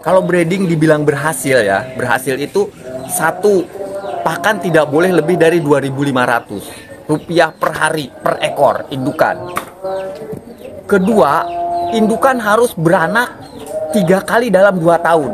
Kalau breeding dibilang berhasil ya, berhasil itu satu pakan tidak boleh lebih dari 2.500 rupiah per hari per ekor indukan. Kedua, indukan harus beranak 3 kali dalam 2 tahun.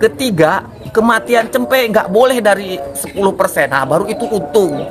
Ketiga, kematian cempe nggak boleh dari 10%. Nah, baru itu untung.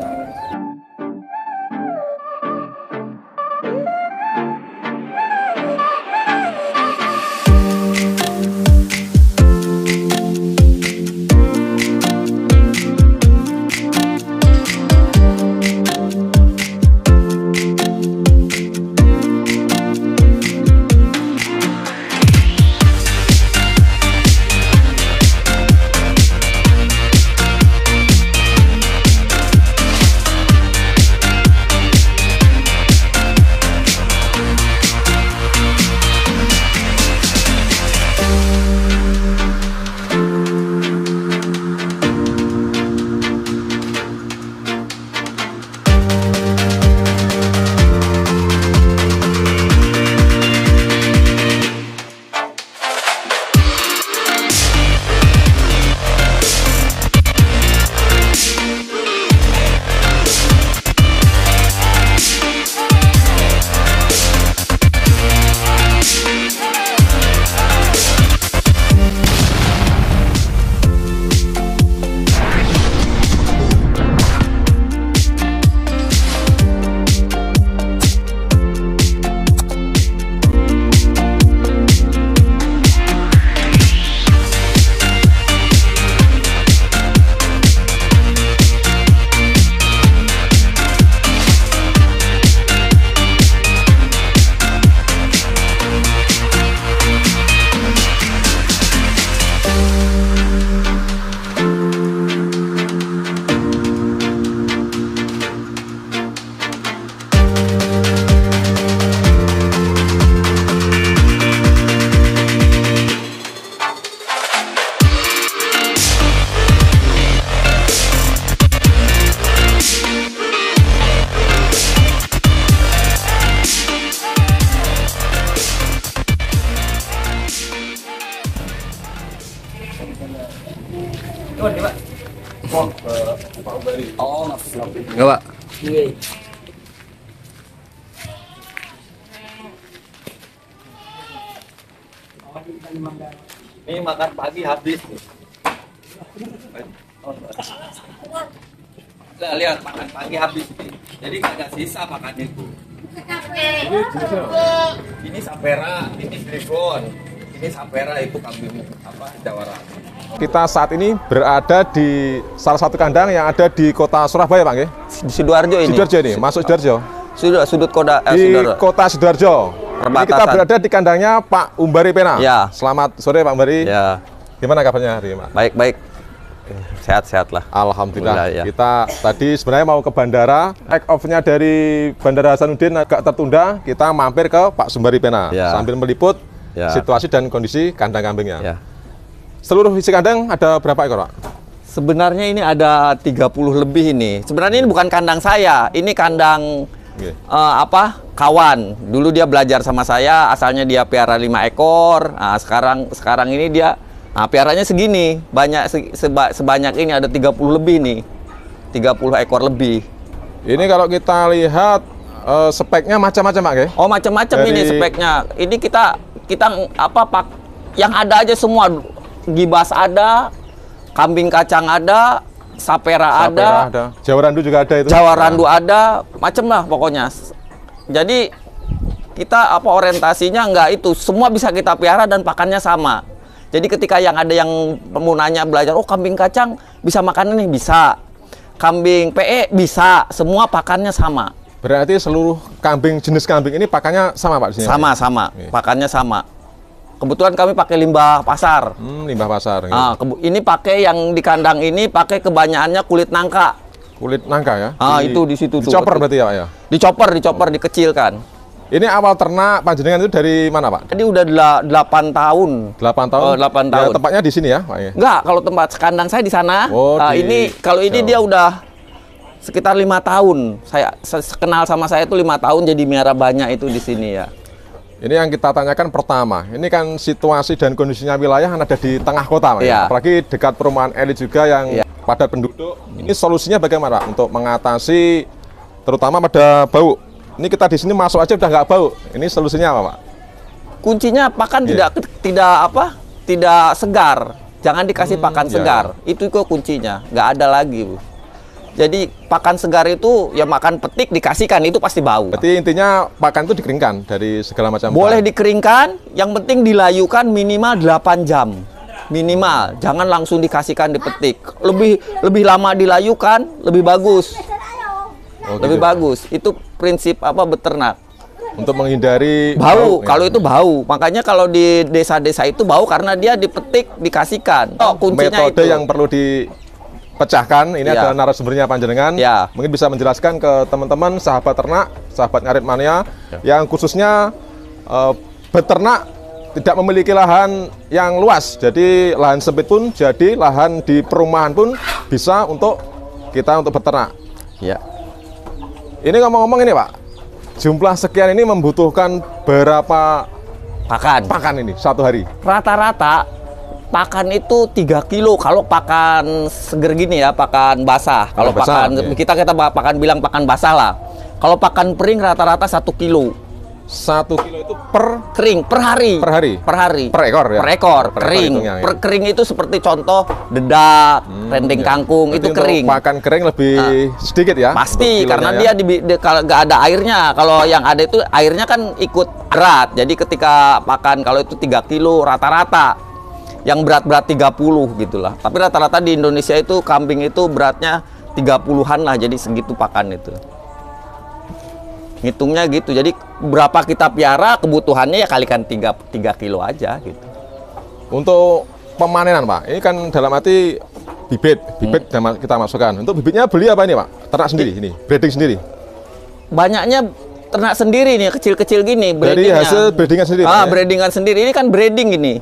Enggak, Pak. Ini makan pagi habis. Nah, lihat makan pagi habis nih. Jadi nggak ada sisa makannya itu. Ini sapera, ini Griffon, ini sapera, itu kambing apa jawara. Kita saat ini berada di salah satu kandang yang ada di kota Surabaya, Pak. Di Sidoarjo ini. Sidoarjo ini, masuk Sidoarjo. Sudut kota Di kota Sidoarjo. Ini kita berada di kandangnya Pak Umbari Pena. Ya. Selamat sore, Pak Umbari. Ya. Gimana kabarnya hari ini, Pak? Baik. Sehat-sehat lah. Alhamdulillah. Ya. Kita tadi sebenarnya mau ke bandara. Take off-nya dari Bandara Hasanuddin agak tertunda. Kita mampir ke Pak Umbari Pena. Ya. Sambil meliput situasi dan kondisi kandang kambingnya. Ya. Seluruh isi kandang ada berapa ekor, Pak? Sebenarnya ini ada 30 lebih ini. Sebenarnya ini bukan kandang saya, ini kandang kawan. Dulu dia belajar sama saya, asalnya dia piara 5 ekor. Nah, sekarang ini dia piaranya segini. Sebanyak ini ada 30 lebih nih. 30 ekor lebih. Ini kalau kita lihat speknya macam-macam, Pak, ya? Oh, macam-macam ini speknya. Ini kita yang ada aja semua. Gibas ada, kambing kacang ada, sapera ada, Jawarandu juga ada itu. Jawarandu ada, macam lah pokoknya. Jadi kita orientasinya enggak itu, semua bisa kita pelihara dan pakannya sama. Jadi ketika yang mau nanya belajar, oh kambing kacang bisa makan ini, bisa. Kambing PE bisa, semua pakannya sama. Berarti seluruh jenis kambing ini pakannya sama, Pak? Sama, pakannya sama. Kebetulan kami pakai limbah pasar. Limbah pasar. Nah, ini pakai yang di kandang ini pakai kebanyakannya kulit nangka. Kulit nangka ya? Itu di situ tuh. Dicopper berarti ya, Pak ya? Dicopper, dikecilkan. Ini awal ternak panjenengan itu dari mana, Pak? Tadi udah 8 tahun. 8 tahun? 8 tahun. Ya, tempatnya di sini ya, Pak ya? Enggak, kalau tempat kandang saya di sana. Ini dia udah sekitar 5 tahun. Saya kenal sama saya itu 5 tahun, jadi miara banyak itu di sini ya. Ini yang kita tanyakan pertama, ini kan situasi dan kondisinya wilayah kan ada di tengah kota, Pak, Iya. apalagi dekat perumahan elit juga yang Iya. padat penduduk. Ini solusinya bagaimana, Pak, untuk mengatasi terutama pada bau? Ini kita di sini masuk aja udah nggak bau. Ini solusinya apa, Pak? Kuncinya pakan Iya. tidak segar. Jangan dikasih pakan iya. segar. Itu kok kuncinya. Nggak ada lagi, Bu. Jadi pakan segar itu ya makan petik dikasihkan itu pasti bau. Berarti intinya pakan itu dikeringkan dari segala macam Boleh bahan. dikeringkan, yang penting dilayukan minimal 8 jam. Minimal, jangan langsung dikasihkan dipetik. Lebih lama dilayukan, lebih bagus. Oh, Lebih gitu. bagus. Itu prinsip beternak. Untuk menghindari Bau, ya. kalau itu bau. Makanya kalau di desa-desa itu bau karena dia dipetik, dikasihkan. Oh, kuncinya metode itu. yang perlu dipecahkan ini Iya. adalah narasumbernya panjenengan. Iya. Mungkin bisa menjelaskan ke teman-teman sahabat ternak, sahabat ngarit mania yang khususnya beternak tidak memiliki lahan yang luas. Jadi lahan sempit pun jadi lahan di perumahan pun bisa untuk kita untuk beternak. Ya. Ini ngomong-ngomong ini, Pak. Jumlah sekian ini membutuhkan berapa pakan ini satu hari? Rata-rata pakan itu 3 kilo kalau pakan seger gini ya, pakan basah. Kalau basah, pakan iya. kita pakan bilang pakan basah lah. Kalau pakan kering rata-rata 1 kilo. 1 kilo itu per Kering per hari. Per hari? Per hari. Per ekor ya? Per ekor, Per ekor kering. hitungnya, ya. Per kering itu seperti contoh dedak, rendeng ya. kangkung Berarti itu untuk kering. pakan kering lebih sedikit ya? Pasti untuk karena kilonya dia kalau nggak ada airnya. Kalau yang ada itu airnya kan ikut berat. Jadi ketika pakan kalau itu 3 kilo rata-rata. Yang berat-berat 30 gitulah. Tapi rata-rata di Indonesia itu kambing itu beratnya 30-an lah. Jadi segitu pakan itu. Ngitungnya gitu. Jadi berapa kita piara kebutuhannya ya kalikan 3 kilo aja gitu. Untuk pemanenan, Pak, ini kan dalam arti bibit kita masukkan. Untuk bibitnya beli apa ini, Pak? Ternak sendiri ini, breeding sendiri. Banyaknya ternak sendiri nih, kecil-kecil gini. Dari breedingnya. hasil breedingan sendiri, Pak, ya? Breedingan sendiri. Ini kan breeding ini.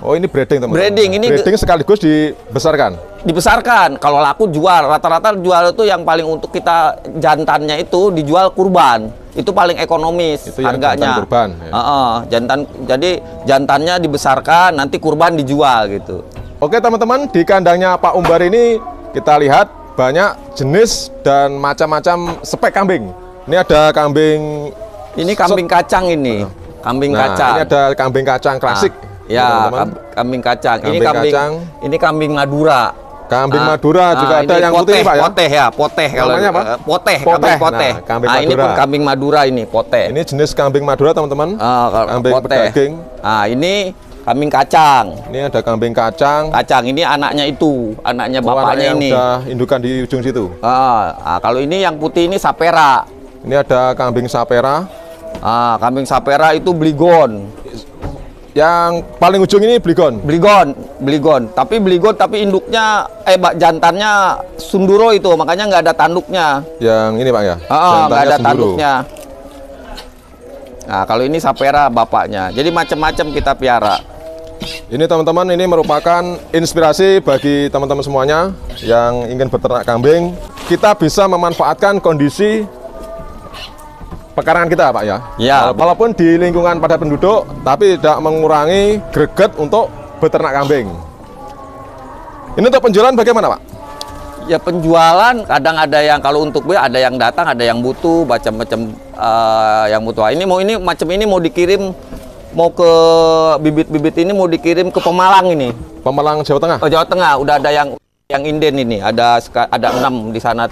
Oh, ini breeding, teman-teman. Breeding, ini breeding sekaligus dibesarkan. Dibesarkan. Kalau laku jual. Rata-rata jual itu yang paling untuk kita jantannya itu dijual kurban. Itu paling ekonomis Itu yang harganya. jantan kurban, ya. Jantan. Jadi jantannya dibesarkan, nanti kurban dijual gitu. Oke, teman-teman, di kandangnya Pak Umbar ini kita lihat banyak jenis dan macam-macam spek kambing. Ini ada kambing. Ini kambing kacang ini. Kambing Nah, kacang. ini ada kambing kacang klasik. Ya, teman-teman. kambing kacang. Ini Kambing kambing Madura. Kambing Madura juga ada ini yang putih, Pak, ya? Poteh ya, poteh kalau Namanya apa? poteh, Poteh. kambing poteh. Nah, kambing ini Madura. pun kambing Madura ini, poteh. Ini jenis kambing Madura, teman-teman. Kambing Poteh. pedaging. Ini kambing kacang. Ini ada kambing kacang. Kacang ini anaknya itu, anaknya Oh, bapaknya yang ini. udah indukan di ujung situ. Kalau ini yang putih ini sapera. Ini ada kambing sapera. Kambing sapera itu bligon. Yang paling ujung ini bligon. Bligon. Tapi bligon tapi induknya jantannya sunduro itu, makanya nggak ada tanduknya. Yang ini, Pak, ya. Nggak ada Jantannya senduro. tanduknya. Nah, kalau ini sapera bapaknya. Jadi macam-macam kita piara. Ini, teman-teman, ini merupakan inspirasi bagi teman-teman semuanya yang ingin beternak kambing. Kita bisa memanfaatkan kondisi pekarangan kita, Pak, ya. Ya. Walaupun di lingkungan padat penduduk, tapi tidak mengurangi greget untuk beternak kambing. Ini untuk penjualan bagaimana, Pak? Ya penjualan kadang ada yang kalau untuk gue ada yang datang, ada yang butuh macam-macam yang butuh. Ini mau dikirim mau ke bibit-bibit ini mau dikirim ke Pemalang ini. Pemalang, Jawa Tengah. Oh, Jawa Tengah udah ada yang inden ini. Ada 6 di sana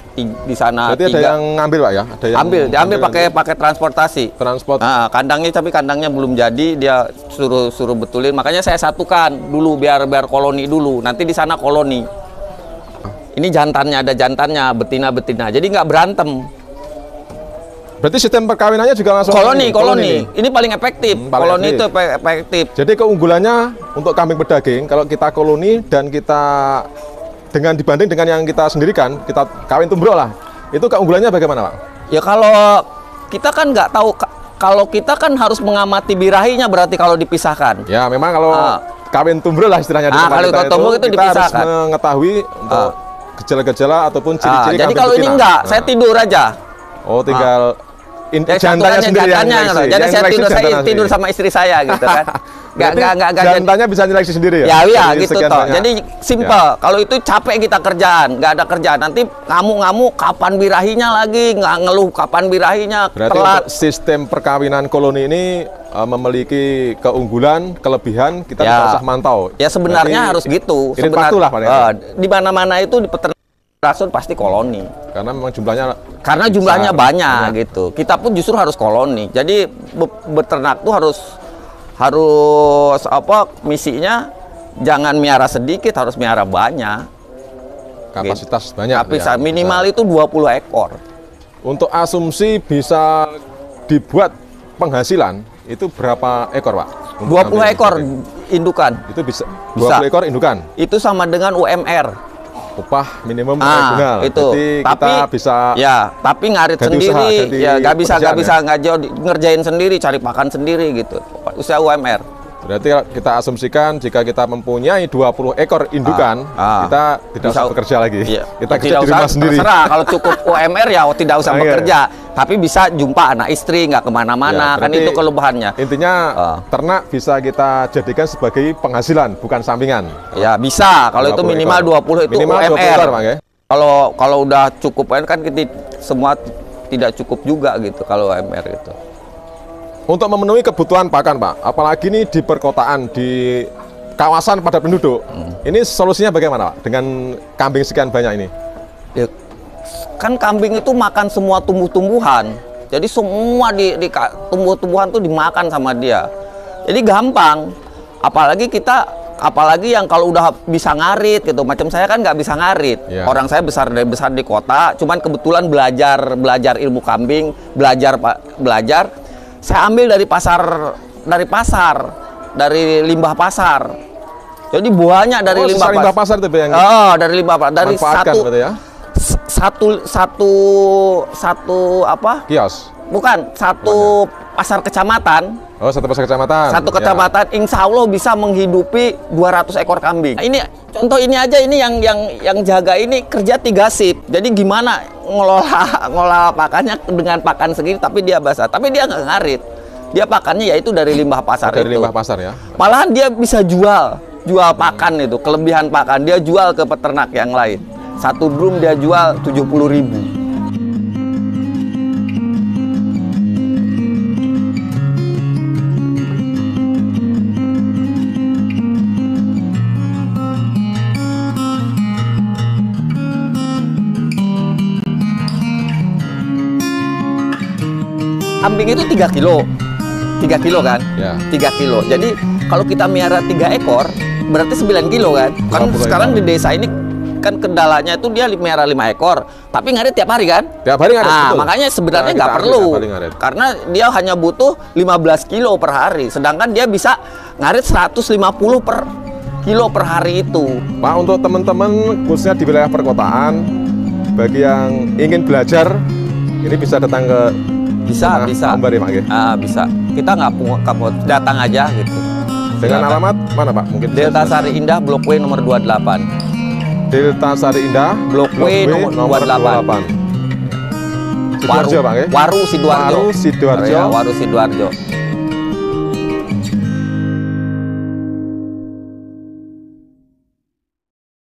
Berarti 3. ada yang ngambil, Pak, ya? Ada yang Diambil pakai transportasi. transport. Kandangnya belum jadi, dia suruh betulin. Makanya saya satukan dulu biar koloni dulu. Nanti di sana koloni. Ini jantannya ada jantannya, betina. Jadi nggak berantem. Berarti sistem perkawinannya juga langsung Koloni. Ini paling efektif. paling Koloni itu efektif. efektif. Jadi keunggulannya untuk kambing pedaging kalau kita koloni dan kita dibanding dengan yang kita sendirikan, kita kawin tumbruk lah. Itu keunggulannya bagaimana, Pak? Ya kalau kita kan nggak tahu, kalau kita kan harus mengamati birahinya berarti kalau dipisahkan. Ya, memang kalau kawin tumbruk lah istilahnya di tempat kalau kita tumbruk itu kita harus dipisahkan. mengetahui untuk gejala-gejala ataupun ciri-ciri Jadi kambing kalau ini betina. enggak, saya tidur aja. Oh, tinggal jantannya sendiri yang nyeleksi. Jadi Yang saya nyeleksi tidur, jantannya tidur sendiri. sama istri saya gitu kan. Berarti Nggak jantannya bisa nyeleksi sendiri ya? Ya, iya Dari gitu sekian toh. banyak. Jadi simple. Kalau itu capek kita kerjaan, nggak ada kerjaan. Nanti ngamuk-ngamuk kapan birahinya lagi, nggak ngeluh kapan birahinya, Berarti telat. untuk sistem perkawinan koloni ini memiliki keunggulan, kelebihan, kita Ya. tidak usah mantau. Ya sebenarnya harus Berarti gitu. irit waktu lah paling. Di mana-mana itu di peternak rasun pasti koloni. Karena memang jumlahnya Karena jumlahnya besar. banyak gitu. Kita pun justru harus koloni. Jadi beternak tuh harus apa misinya jangan miara sedikit, harus miara banyak. kapasitas banyak. Bisa ya. minimal itu 20 ekor. Untuk asumsi bisa dibuat penghasilan itu berapa ekor, Pak? Untuk 20 kambing ekor seperti indukan. itu bisa Bisa. 20 ekor indukan. Itu sama dengan UMR. Upah minimum regional. Itu. Jadi Tapi kita bisa ya, tapi ngarit ganti sendiri, usaha, ganti ya nggak pekerjaan bisa ngerjain sendiri, cari pakan sendiri gitu. Usaha UMR. berarti kita asumsikan jika kita mempunyai 20 ekor indukan, kita tidak usah bekerja lagi. Iya. Kita kerja Tidak di usah, rumah sendiri. terserah kalau cukup UMR ya tidak usah Iya. bekerja, tapi bisa jumpa anak istri nggak kemana-mana, Ya, kan berarti itu kelebihannya. Intinya ternak bisa kita jadikan sebagai penghasilan, bukan sampingan. Ya bisa, kalau itu 20 minimal ekor. 20 itu Minimal 20 UMR. ekor, Bang, ya? Kalau udah cukup kan kita semua tidak cukup juga gitu kalau UMR itu. Untuk memenuhi kebutuhan pakan, Pak, apalagi ini di perkotaan, di kawasan padat penduduk, ini solusinya bagaimana, Pak? Dengan kambing sekian banyak ini? Ya, kan kambing itu makan semua tumbuh-tumbuhan. Jadi semua tumbuh-tumbuhan tuh dimakan sama dia. Jadi gampang. Apalagi yang kalau udah bisa ngarit gitu. Macam saya kan nggak bisa ngarit. Ya. Orang saya besar di kota. Cuman kebetulan belajar ilmu kambing, belajar. Saya ambil dari limbah pasar. Jadi buahnya dari limbah pasar itu yang dari limbah pasar. Dari manfaatkan satu berarti ya? satu apa? Kios. Bukan, satu pasar kecamatan. Oh, satu pasar kecamatan. Satu kecamatan, insya Allah bisa menghidupi 200 ekor kambing. Nah, ini contoh ini aja, ini yang jaga ini kerja 3 shift. Jadi gimana ngolah pakannya dengan pakan segini, tapi dia basah. Tapi dia nggak ngarit. Dia pakannya yaitu dari limbah pasar Dari itu. limbah pasar ya. Malahan dia bisa jual pakan itu, kelebihan pakan dia jual ke peternak yang lain. Satu drum dia jual 70.000. Kambing itu 3 kilo. 3 kilo kan? Ya. 3 kilo. Jadi kalau kita miara 3 ekor, berarti 9 kilo kan? Kan 50 sekarang ekor. di desa ini kan kendalanya itu dia miara 5 ekor, tapi ngarit tiap hari kan? Tiap hari ngarit, Nah, betul. makanya sebenarnya Nah, nggak kita perlu. tiap hari ngarit. Karena dia hanya butuh 15 kilo per hari, sedangkan dia bisa ngarit 150 per kilo per hari itu. Pak, untuk teman-teman khususnya di wilayah perkotaan, bagi yang ingin belajar, ini bisa datang ke Bisa. Ambar ya, Pak, ya? Bisa. Kita nggak datang aja gitu. Dengan Silakan. alamat mana, Pak? Mungkin Delta Sari Indah Blok W nomor 28. Delta Sari Indah Blok W nomor 28. Sidoarjo, Pak, ya? Waru Sidoarjo. Waru Sidoarjo. Ya, Waru Sidoarjo.